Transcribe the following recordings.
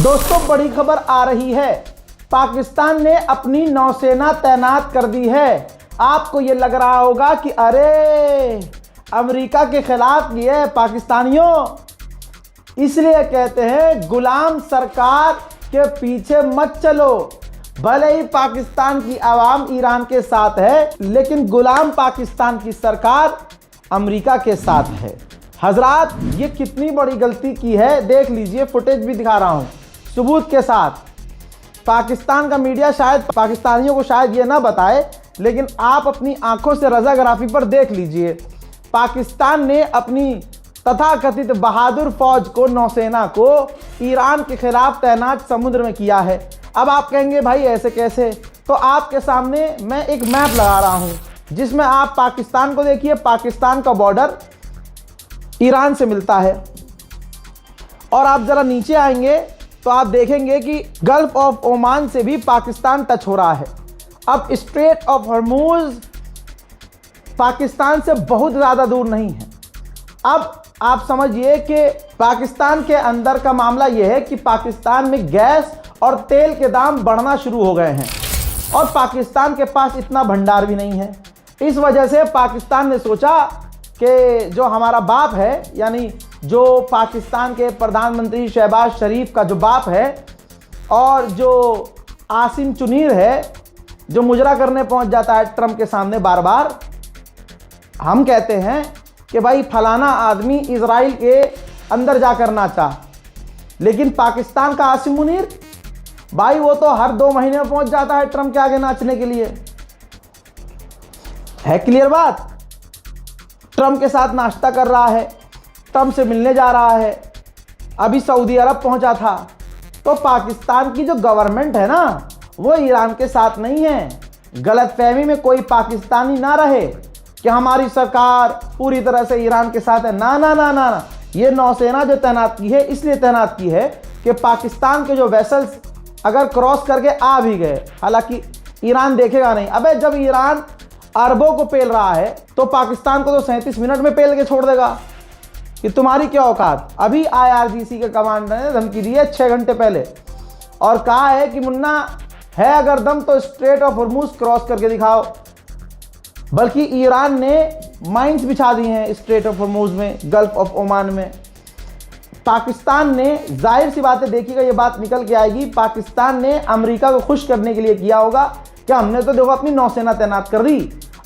दोस्तों बड़ी खबर आ रही है, पाकिस्तान ने अपनी नौसेना तैनात कर दी है। आपको ये लग रहा होगा कि अरे अमेरिका के खिलाफ ये है पाकिस्तानियों, इसलिए कहते हैं गुलाम सरकार के पीछे मत चलो। भले ही पाकिस्तान की आवाम ईरान के साथ है, लेकिन गुलाम पाकिस्तान की सरकार अमेरिका के साथ है। हजरात ये कितनी बड़ी गलती की है, देख लीजिए, फुटेज भी दिखा रहा हूं सबूत के साथ। पाकिस्तान का मीडिया शायद पाकिस्तानियों को शायद ये ना बताए, लेकिन आप अपनी आंखों से रजाग्राफी पर देख लीजिए। पाकिस्तान ने अपनी तथाकथित बहादुर फौज को, नौसेना को ईरान के खिलाफ तैनात समुद्र में किया है। अब आप कहेंगे भाई ऐसे कैसे, तो आपके सामने मैं एक मैप लगा रहा हूं जिसमें आप पाकिस्तान को देखिए। पाकिस्तान का बॉर्डर ईरान से मिलता है और आप जरा नीचे आएंगे तो आप देखेंगे कि गल्फ ऑफ ओमान से भी पाकिस्तान टच हो रहा है। अब स्ट्रेट ऑफ हॉर्मूज पाकिस्तान से बहुत ज़्यादा दूर नहीं है। अब आप समझिए कि पाकिस्तान के अंदर का मामला यह है कि पाकिस्तान में गैस और तेल के दाम बढ़ना शुरू हो गए हैं और पाकिस्तान के पास इतना भंडार भी नहीं है। इस वजह से पाकिस्तान ने सोचा कि जो हमारा बाप है, यानी जो पाकिस्तान के प्रधानमंत्री शहबाज शरीफ का जो बाप है और जो आसिम चुनीर है, जो मुजरा करने पहुंच जाता है ट्रंप के सामने बार बार, हम कहते हैं कि भाई फलाना आदमी इजराइल के अंदर जाकर नाचा, लेकिन पाकिस्तान का आसिम मुनीर भाई वो तो हर 2 महीने में पहुंच जाता है ट्रंप के आगे नाचने के लिए। है क्लियर बात? ट्रंप के साथ नाश्ता कर रहा है, ट्रंप से मिलने जा रहा है, अभी सऊदी अरब पहुंचा था। तो पाकिस्तान की जो गवर्नमेंट है ना, वो ईरान के साथ नहीं है। गलतफहमी में कोई पाकिस्तानी ना रहे कि हमारी सरकार पूरी तरह से ईरान के साथ है। ना ना ना ना ना, ये नौसेना जो तैनात की है इसलिए तैनात की है कि पाकिस्तान के जो वेसल्स अगर क्रॉस करके आ भी गए, हालांकि ईरान देखेगा नहीं। अबे जब ईरान अरबों को पेल रहा है तो पाकिस्तान को तो 37 मिनट में पेल के छोड़ देगा कि तुम्हारी क्या औकात। अभी IRGC के कमांडर ने धमकी दी है 6 घंटे पहले और कहा है कि मुन्ना है अगर दम तो स्ट्रेट ऑफ हॉर्मूज क्रॉस करके दिखाओ। बल्कि ईरान ने माइंस बिछा दी हैं स्ट्रेट ऑफ हॉर्मूज में, गल्फ ऑफ ओमान में। पाकिस्तान ने, जाहिर सी बात है, देखिएगा ये बात निकल के आएगी, पाकिस्तान ने अमेरिका को खुश करने के लिए किया होगा कि हमने तो देखो अपनी नौसेना तैनात कर दी,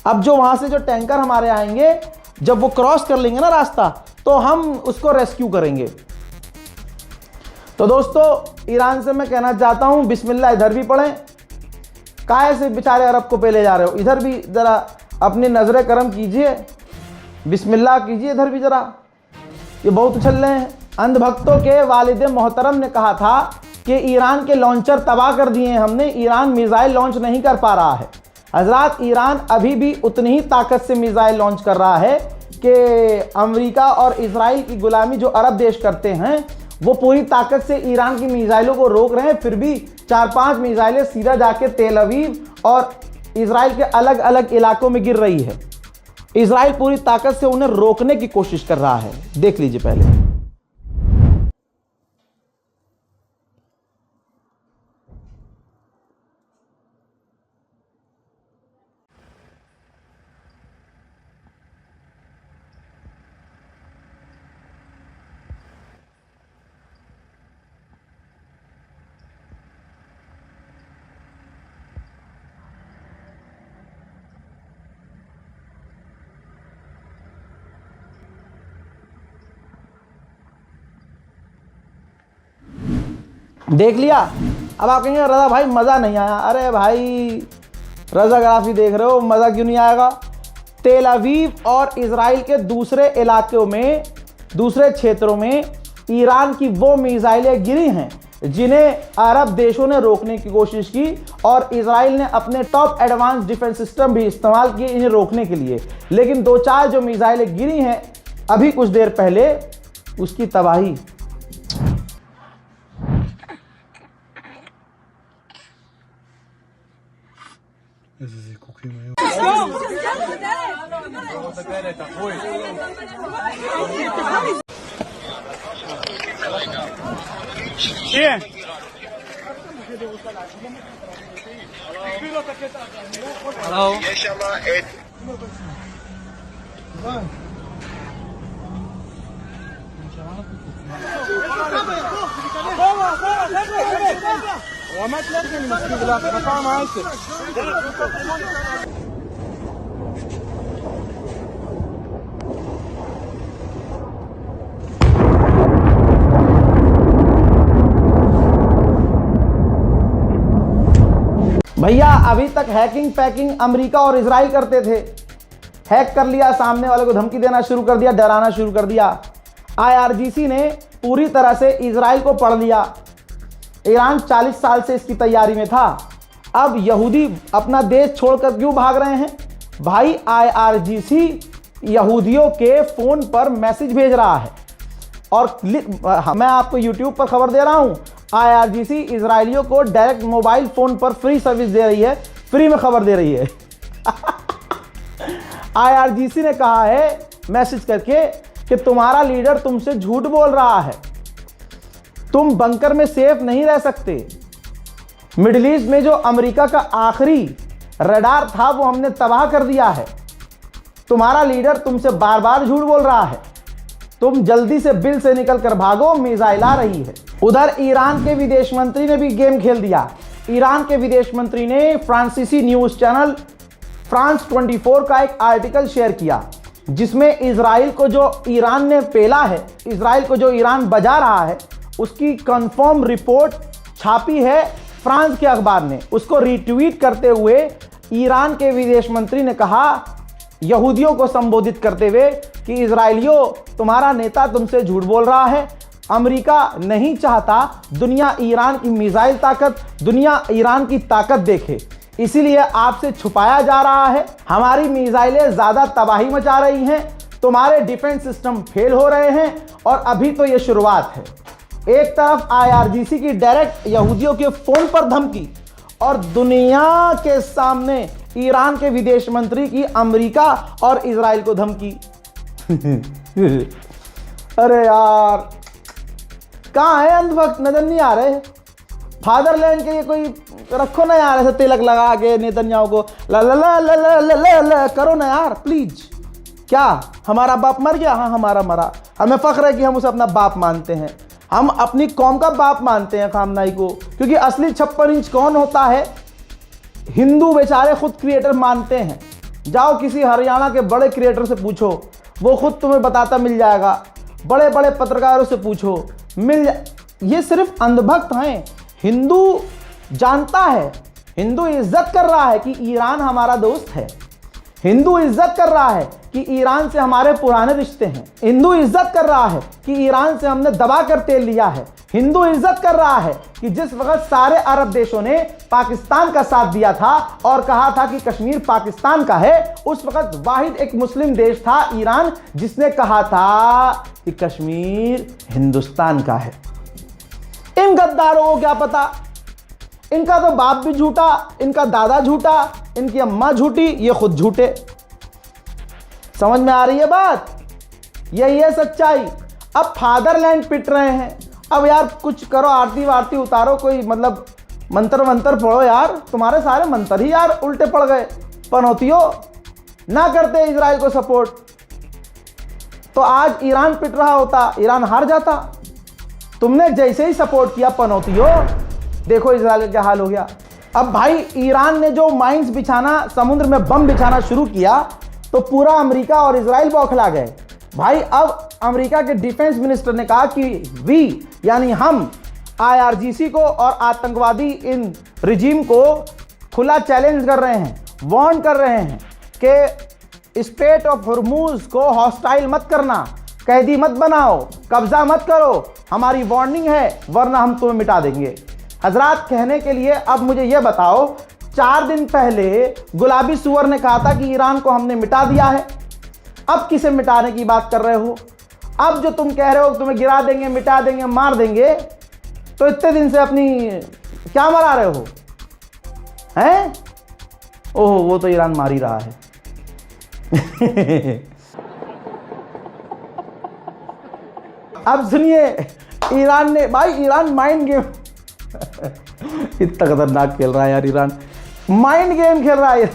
अब जो वहां से जो टैंकर हमारे आएंगे, जब वो क्रॉस कर लेंगे ना रास्ता, तो हम उसको रेस्क्यू करेंगे। तो दोस्तों ईरान से मैं कहना चाहता हूं, बिस्मिल्लाह इधर भी पढ़ें। काहे से बेचारे अरब को पेले जा रहे हो, इधर भी जरा अपनी नजरें करम कीजिए, बिस्मिल्लाह कीजिए इधर भी जरा। ये बहुत उछल रहे हैं। अंधभक्तों के वालिद मोहतरम ने कहा था कि ईरान के लॉन्चर तबाह कर दिए हैं हमने, ईरान मिसाइल लॉन्च नहीं कर पा रहा है। हजरात ईरान अभी भी उतनी ही ताकत से मिसाइल लॉन्च कर रहा है कि अमेरिका और इजराइल की गुलामी जो अरब देश करते हैं वो पूरी ताकत से ईरान की मिसाइलों को रोक रहे हैं। फिर भी 4-5 मिसाइलें सीधा जाके तेल अवीव और इजराइल के अलग अलग इलाकों में गिर रही है। इजराइल पूरी ताकत से उन्हें रोकने की कोशिश कर रहा है। देख लीजिए पहले। देख लिया? अब आप कहेंगे रजा भाई मज़ा नहीं आया। अरे भाई रजाग्राफी देख रहे हो, मज़ा क्यों नहीं आएगा। तेल अवीव और इजराइल के दूसरे इलाकों में, दूसरे क्षेत्रों में ईरान की वो मिसाइलें गिरी हैं जिन्हें अरब देशों ने रोकने की कोशिश की और इजराइल ने अपने टॉप एडवांस डिफेंस सिस्टम भी इस्तेमाल किए इन्हें रोकने के लिए। लेकिन 2-4 जो मिसाइलें गिरी हैं अभी कुछ देर पहले, उसकी तबाही। Yeah. भैया अभी तक हैकिंग पैकिंग अमेरिका और इजराइल करते थे, हैक कर लिया, सामने वाले को धमकी देना शुरू कर दिया, डराना शुरू कर दिया। आईआरजीसी ने पूरी तरह से इजराइल को पढ़ लिया। ईरान 40 साल से इसकी तैयारी में था। अब यहूदी अपना देश छोड़कर क्यों भाग रहे हैं? भाई आईआरजीसी यहूदियों के फोन पर मैसेज भेज रहा है और मैं आपको यूट्यूब पर खबर दे रहा हूं, आईआरजीसी इजरायलियों को डायरेक्ट मोबाइल फोन पर फ्री सर्विस दे रही है, फ्री में खबर दे रही है। आईआरजीसी ने कहा है मैसेज करके कि तुम्हारा लीडर तुमसे झूठ बोल रहा है, तुम बंकर में सेफ नहीं रह सकते। मिडिल ईस्ट में जो अमेरिका का आखिरी रडार था वो हमने तबाह कर दिया है। तुम्हारा लीडर तुमसे बार बार झूठ बोल रहा है, तुम जल्दी से बिल से निकल कर भागो, मिसाइल आ रही है। उधर ईरान के विदेश मंत्री ने भी गेम खेल दिया। ईरान के विदेश मंत्री ने फ्रांसीसी न्यूज चैनल फ्रांस 24 का एक आर्टिकल शेयर किया जिसमें इजराइल को जो ईरान ने पेला है, इजराइल को जो ईरान बजा रहा है, उसकी कंफर्म रिपोर्ट छापी है फ्रांस के अखबार ने। उसको रीट्वीट करते हुए ईरान के विदेश मंत्री ने कहा यहूदियों को संबोधित करते हुए कि इजराइलियों, तुम्हारा नेता तुमसे झूठ बोल रहा है। अमेरिका नहीं चाहता दुनिया ईरान की मिसाइल ताकत, दुनिया ईरान की ताकत देखे, इसीलिए आपसे छुपाया जा रहा है। हमारी मिसाइलें ज्यादा तबाही मचा रही हैं, तुम्हारे डिफेंस सिस्टम फेल हो रहे हैं और अभी तो ये शुरुआत है। एक तरफ आईआरजीसी की डायरेक्ट यहूदियों के फोन पर धमकी और दुनिया के सामने ईरान के विदेश मंत्री की अमेरिका और इजराइल को धमकी। अरे यार, कहाँ है अंधभक्त? नजर नहीं आ रहे। फादरलैंड के लिए कोई रखो ना यार, ऐसे तिलक लगा के नेतन्याहू को ला ला ला ला ला ला ला ला करो ना यार प्लीज। क्या हमारा बाप मर गया? हाँ हमारा मरा, हमें फख्र है कि हम उसे अपना बाप मानते हैं, हम अपनी कौम का बाप मानते हैं खामनाई को, क्योंकि असली 56 इंच कौन होता है? हिंदू बेचारे खुद क्रिएटर मानते हैं। जाओ किसी हरियाणा के बड़े क्रिएटर से पूछो, वो खुद तुम्हें बताता मिल जाएगा। बड़े बड़े पत्रकारों से पूछो, ये सिर्फ अंधभक्त हैं। हिंदू जानता है, हिंदू इज्जत कर रहा है कि ईरान हमारा दोस्त है, हिंदू इज्जत कर रहा है कि ईरान से हमारे पुराने रिश्ते हैं, हिंदू इज्जत कर रहा है कि ईरान से हमने दबा कर तेल लिया है, हिंदू इज्जत कर रहा है कि जिस वक्त सारे अरब देशों ने पाकिस्तान का साथ दिया था और कहा था कि कश्मीर पाकिस्तान का है, उस वक्त वाहिद एक मुस्लिम देश था ईरान जिसने कहा था कि कश्मीर हिंदुस्तान का है। इन गद्दारों को क्या पता, इनका तो बाप भी झूठा, इनका दादा झूठा, इनकी अम्मा झूठी, ये खुद झूठे। समझ में आ रही है बात? यही है सच्चाई। अब फादरलैंड पिट रहे हैं, अब यार कुछ करो, आरती वारती उतारो, कोई मतलब मंत्र वंत्र पढ़ो यार, तुम्हारे सारे मंत्र ही यार उल्टे पड़ गए। पनौतियों ना करते इजराइल को सपोर्ट तो आज ईरान पिट रहा होता, ईरान हार जाता। तुमने जैसे ही सपोर्ट किया पनौतियों, देखो इजराइल का क्या हाल हो गया। अब भाई ईरान ने जो माइंस बिछाना, समुद्र में बम बिछाना शुरू किया तो पूरा अमेरिका और इजराइल बौखला गए। भाई अब अमेरिका के डिफेंस मिनिस्टर ने कहा कि वी यानी हम आईआरजीसी को और आतंकवादी इन रिजीम को खुला चैलेंज कर रहे हैं, वार्न कर रहे हैं कि स्ट्रेट ऑफ हॉर्मूज को हॉस्टाइल मत करना, कैदी मत बनाओ, कब्जा मत करो, हमारी वार्निंग है वरना हम तुम्हें मिटा देंगे। हजरात, कहने के लिए अब मुझे यह बताओ, 4 दिन पहले गुलाबी सुअर ने कहा था कि ईरान को हमने मिटा दिया है, अब किसे मिटाने की बात कर रहे हो? अब जो तुम कह रहे हो तुम्हें गिरा देंगे, मिटा देंगे, मार देंगे, तो इतने दिन से अपनी क्या मरा रहे हो हैं? ओह, वो तो ईरान मार ही रहा है। अब सुनिए, ईरान ने, भाई ईरान माइंड गेम इतना खतरनाक खेल रहा है यार ईरान, माइंड गेम खेल रहा है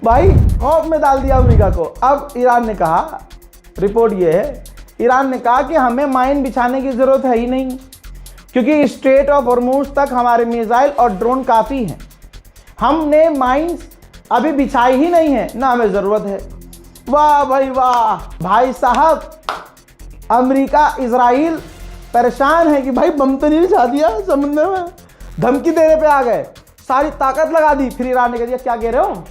भाई, खौफ में डाल दिया अमेरिका को। अब ईरान ने कहा, रिपोर्ट ये है, ईरान ने कहा कि हमें माइन बिछाने की जरूरत है ही नहीं, क्योंकि स्ट्रेट ऑफ हॉर्मूज तक हमारे मिसाइल और ड्रोन काफ़ी हैं। हमने माइंस अभी बिछाई ही नहीं है, ना हमें ज़रूरत है। वाह भाई वाह, भाई साहब अमेरिका इजराइल परेशान है कि भाई बम तो नहीं बिछा दिया समुद्र में, धमकी देने पे आ गए, सारी ताकत लगा दी। फिर ईरान ने कह दिया क्या कह रहे हो,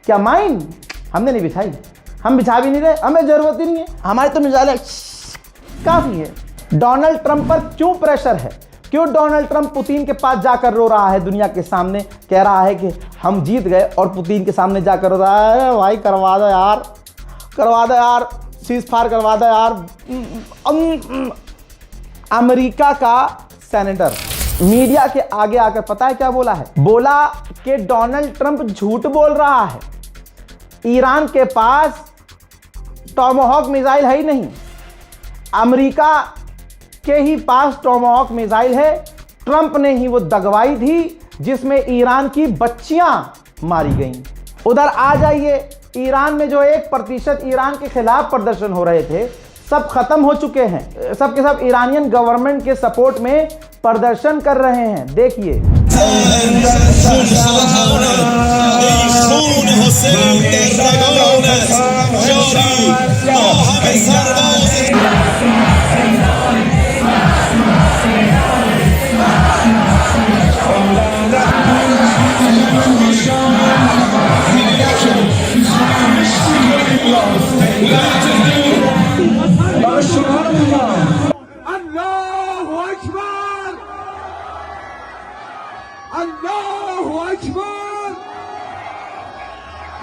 क्या माइन हमने नहीं बिछाई, हम बिछा भी नहीं रहे, हमें ज़रूरत ही नहीं है, हमारे तो मिसाइल काफ़ी है। डोनाल्ड ट्रंप पर क्यों प्रेशर है, क्यों डोनाल्ड ट्रंप पुतिन के पास जाकर रो रहा है, दुनिया के सामने कह रहा है कि हम जीत गए, और पुतिन के सामने जाकर रो रहा है भाई करवा दो यार, करवा दो यार, सीज फायर करवा दो यार। अमेरिका का सेनेटर मीडिया के आगे आकर पता है क्या बोला है, बोला कि डोनाल्ड ट्रंप झूठ बोल रहा है, ईरान के पास टॉमहॉक मिसाइल है ही नहीं, अमेरिका के ही पास टॉमहॉक मिसाइल है, ट्रंप ने ही वो दगवाई थी जिसमें ईरान की बच्चियां मारी गईं। उधर आ जाइए, ईरान में जो 1% ईरान के खिलाफ प्रदर्शन हो रहे थे सब खत्म हो चुके हैं, सब के सब ईरानियन गवर्नमेंट के सपोर्ट में प्रदर्शन कर रहे हैं। देखिए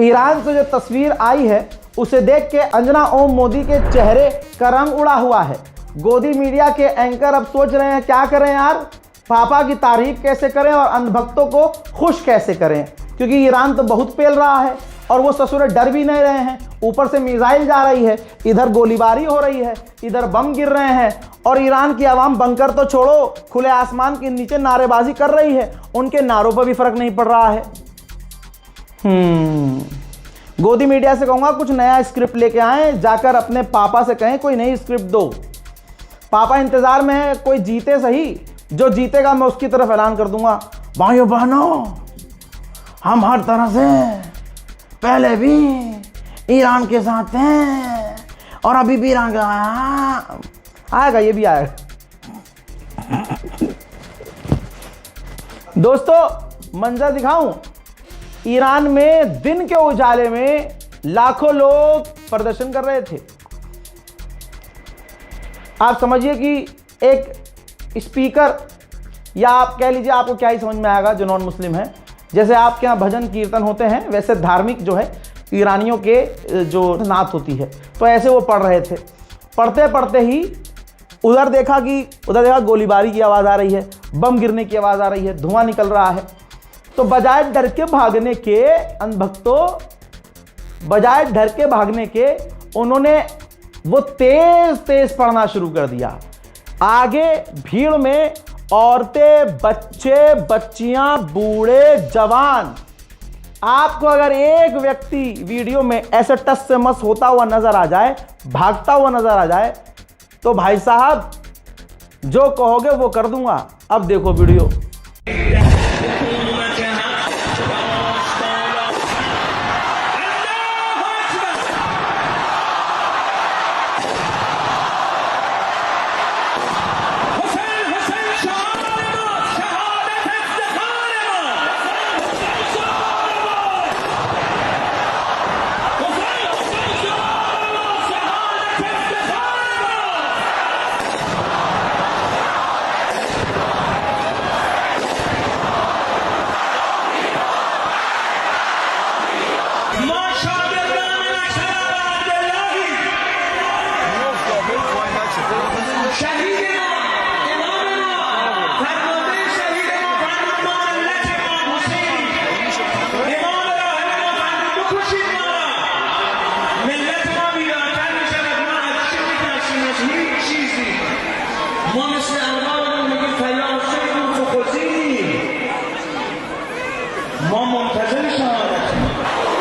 ईरान से जो तस्वीर आई है उसे देख के अंजना ओम मोदी के चेहरे का रंग उड़ा हुआ है। गोदी मीडिया के एंकर अब सोच रहे हैं क्या करें यार, पापा की तारीफ कैसे करें और अंधभक्तों को खुश कैसे करें, क्योंकि ईरान तो बहुत पेल रहा है और वो ससुर डर भी नहीं रहे हैं। ऊपर से मिसाइल जा रही है, इधर गोलीबारी हो रही है, इधर बम गिर रहे हैं, और ईरान की आवाम बंकर तो छोड़ो खुले आसमान के नीचे नारेबाजी कर रही है, उनके नारों पर भी फर्क नहीं पड़ रहा है। गोदी मीडिया से कहूँगा कुछ नया स्क्रिप्ट लेके आए, जाकर अपने पापा से कहें कोई नई स्क्रिप्ट दो। पापा इंतजार में है, कोई जीते सही, जो जीतेगा मैं उसकी तरफ ऐलान कर दूंगा, भाइयों बहनों हम हर तरह से पहले भी ईरान के साथ हैं और अभी भी ईरान का आएगा, ये भी आएगा। दोस्तों मंजर दिखाऊं, ईरान में दिन के उजाले में लाखों लोग प्रदर्शन कर रहे थे। आप समझिए कि एक स्पीकर, या आप कह लीजिए, आपको क्या ही समझ में आएगा जो नॉन मुस्लिम है, जैसे आपके यहाँ भजन कीर्तन होते हैं वैसे धार्मिक जो है ईरानियों के जो नात होती है, तो ऐसे वो पढ़ रहे थे। पढ़ते पढ़ते ही उधर देखा गोलीबारी की आवाज़ आ रही है, बम गिरने की आवाज़ आ रही है, धुआं निकल रहा है। तो बजाय डर के भागने के, अंधभक्तों बजाय डर के भागने के, उन्होंने वो तेज तेज पढ़ना शुरू कर दिया। आगे भीड़ में औरतें, बच्चे, बच्चियां, बूढ़े, जवान आपको अगर एक व्यक्ति वीडियो में ऐसे टस से मस होता हुआ नजर आ जाए, भागता हुआ नजर आ जाए, तो भाई साहब जो कहोगे वो कर दूंगा। अब देखो वीडियो।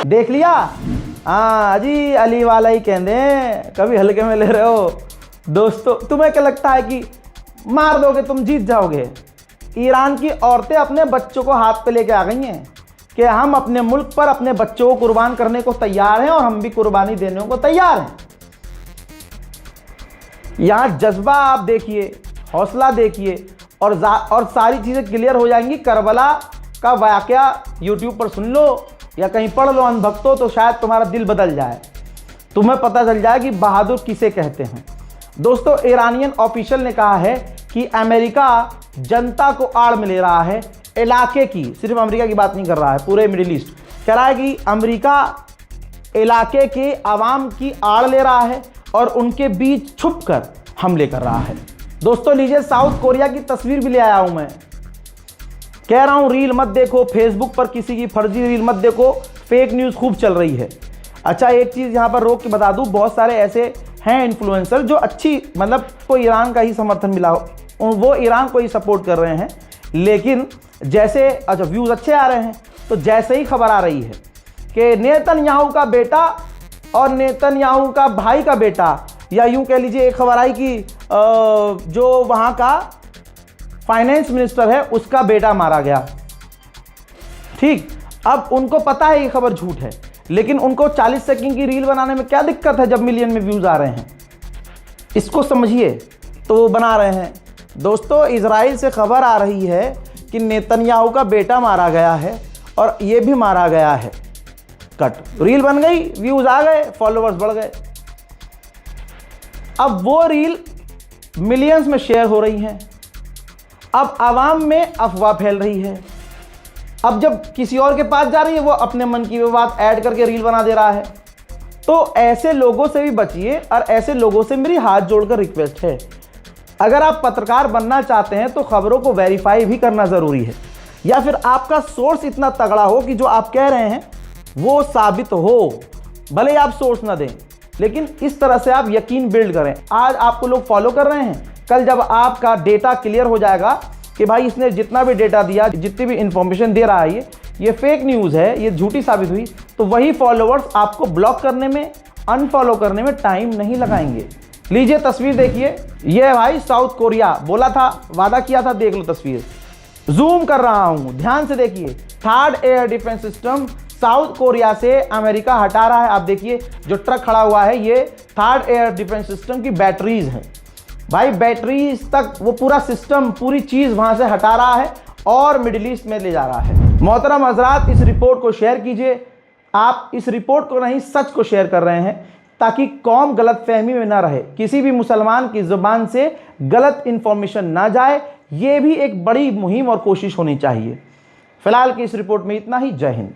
देख लिया? हाँ जी, अली वाला ही कहते हैं, कभी हल्के में ले रहे हो। दोस्तों तुम्हें क्या लगता है कि मार दोगे तुम जीत जाओगे? ईरान की औरतें अपने बच्चों को हाथ पे लेके आ गई हैं कि हम अपने मुल्क पर अपने बच्चों को कुर्बान करने को तैयार हैं और हम भी कुर्बानी देने को तैयार हैं। यहाँ जज्बा आप देखिए, हौसला देखिए, और सारी चीज़ें क्लियर हो जाएंगी। करबला का वाकया यूट्यूब पर सुन लो या कहीं पढ़ लो अनभक्तों, तो शायद तुम्हारा दिल बदल जाए, तुम्हें पता चल जाए कि बहादुर किसे कहते हैं। दोस्तों ईरानियन ऑफिशियल ने कहा है कि अमेरिका जनता को आड़ में ले रहा है, इलाके की, सिर्फ अमेरिका की बात नहीं कर रहा है, पूरे मिडिल ईस्ट कह रहा है कि अमेरिका इलाके के आवाम की आड़ ले रहा है और उनके बीच छुप कर हमले कर रहा है। दोस्तों लीजिए, साउथ कोरिया की तस्वीर भी ले आया हूं मैं। कह रहा हूं रील मत देखो, फेसबुक पर किसी की फर्जी रील मत देखो, फेक न्यूज़ खूब चल रही है। अच्छा एक चीज़ यहाँ पर रोक के बता दूं, बहुत सारे ऐसे हैं इन्फ्लुएंसर जो अच्छी, मतलब को ईरान का ही समर्थन मिला हो, वो ईरान को ही सपोर्ट कर रहे हैं, लेकिन जैसे अच्छा व्यूज़ अच्छे आ रहे हैं, तो जैसे ही खबर आ रही है कि नेतन्याहू का बेटा और नेतन्याहू का भाई का बेटा, या यूँ कह लीजिए एक खबर आई कि जो वहाँ का फाइनेंस मिनिस्टर है उसका बेटा मारा गया। ठीक, अब उनको पता है ये खबर झूठ है, लेकिन उनको 40 सेकंड की रील बनाने में क्या दिक्कत है जब मिलियन में व्यूज़ आ रहे हैं? इसको समझिए, तो वो बना रहे हैं। दोस्तों इजराइल से खबर आ रही है कि नेतन्याहू का बेटा मारा गया है और ये भी मारा गया है। कट, रील बन गई, व्यूज़ आ गए, फॉलोअर्स बढ़ गए। अब वो रील मिलियंस में शेयर हो रही हैं। अब आवाम में अफवाह फैल रही है। अब जब किसी और के पास जा रही है, वो अपने मन की वो बात ऐड करके रील बना दे रहा है। तो ऐसे लोगों से भी बचिए, और ऐसे लोगों से मेरी हाथ जोड़कर रिक्वेस्ट है, अगर आप पत्रकार बनना चाहते हैं तो खबरों को वेरीफाई भी करना ज़रूरी है, या फिर आपका सोर्स इतना तगड़ा हो कि जो आप कह रहे हैं वो साबित हो। भले ही आप सोर्स ना दें, लेकिन इस तरह से आप यकीन बिल्ड करें। आज आपको लोग फॉलो कर रहे हैं, कल जब आपका डेटा क्लियर हो जाएगा कि भाई इसने जितना भी डेटा दिया, जितनी भी इंफॉर्मेशन दे रहा है, ये फेक न्यूज़ है, ये झूठी साबित हुई, तो वही फॉलोअर्स आपको ब्लॉक करने में, अनफॉलो करने में टाइम नहीं लगाएंगे। लीजिए तस्वीर देखिए, ये भाई साउथ कोरिया, बोला था, वादा किया था, देख लो तस्वीर, जूम कर रहा हूं, ध्यान से देखिए। Third air defence system south Korea से अमेरिका हटा रहा है। आप देखिए जो ट्रक खड़ा हुआ है, ये थर्ड एयर डिफेंस सिस्टम की बैटरीज हैं भाई, बैटरीज तक वो पूरा सिस्टम, पूरी चीज़ वहाँ से हटा रहा है और मिडिल ईस्ट में ले जा रहा है। मोहतरम हजरात, इस रिपोर्ट को शेयर कीजिए। आप इस रिपोर्ट को नहीं, सच को शेयर कर रहे हैं, ताकि कौम गलत फहमी में ना रहे, किसी भी मुसलमान की ज़ुबान से गलत इन्फॉर्मेशन ना जाए। ये भी एक बड़ी मुहिम और कोशिश होनी चाहिए। फिलहाल की इस रिपोर्ट में इतना ही। जय हिंद।